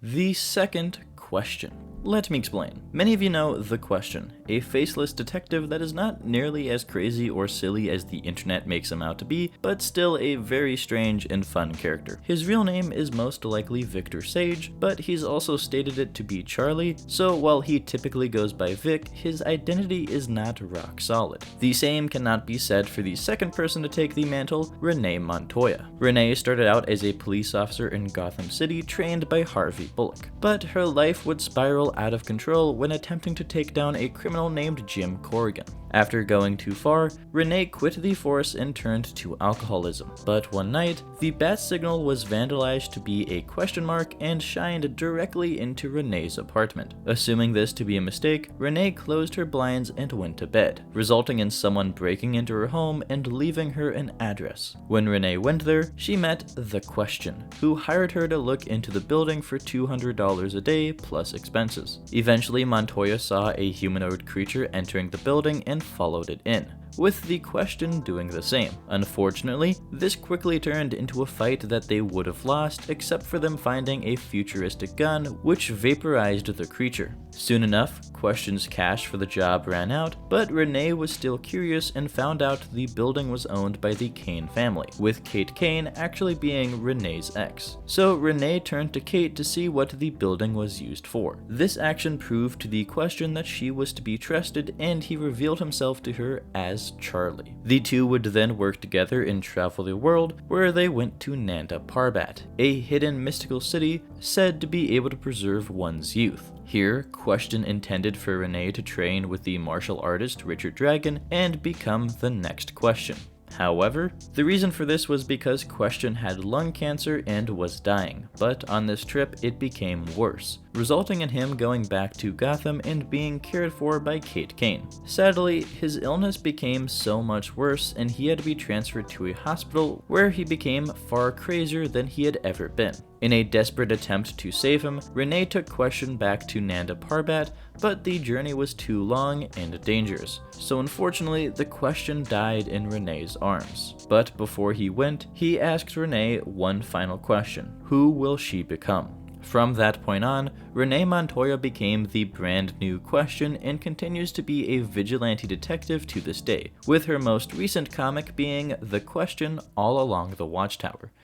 The second question. Let me explain. Many of you know The Question, a faceless detective that is not nearly as crazy or silly as the internet makes him out to be, but still a very strange and fun character. His real name is most likely Victor Sage, but he's also stated it to be Charlie, so while he typically goes by Vic, his identity is not rock solid. The same cannot be said for the second person to take the mantle, Renee Montoya. Renee started out as a police officer in Gotham City trained by Harvey Bullock, but her life would spiral out of control when attempting to take down a criminal named Jim Corrigan. After going too far, Renee quit the force and turned to alcoholism. But one night, the bat signal was vandalized to be a question mark and shined directly into Renee's apartment. Assuming this to be a mistake, Renee closed her blinds and went to bed, resulting in someone breaking into her home and leaving her an address. When Renee went there, she met The Question, who hired her to look into the building for $200 a day plus expenses. Eventually, Montoya saw a humanoid creature entering the building and followed it in, with The Question doing the same. Unfortunately, this quickly turned into a fight that they would have lost except for them finding a futuristic gun which vaporized the creature. Soon enough, Question's cash for the job ran out, but Renee was still curious and found out the building was owned by the Kane family, with Kate Kane actually being Renee's ex. So Renee turned to Kate to see what the building was used for. This action proved to The Question that she was to be trusted, and he revealed himself to her as Charlie. The two would then work together and travel the world, where they went to Nanda Parbat, a hidden mystical city said to be able to preserve one's youth. Here, Question intended for Renee to train with the martial artist Richard Dragon and become the next Question. However, the reason for this was because Question had lung cancer and was dying, but on this trip it became worse, resulting in him going back to Gotham and being cared for by Kate Kane. Sadly, his illness became so much worse and he had to be transferred to a hospital where he became far crazier than he had ever been. In a desperate attempt to save him, Renee took Question back to Nanda Parbat, but the journey was too long and dangerous, so unfortunately the Question died in Renee's arms. But before he went, he asked Renee one final question: who will she become? From that point on, Renee Montoya became the brand new Question and continues to be a vigilante detective to this day, with her most recent comic being The Question All Along the Watchtower.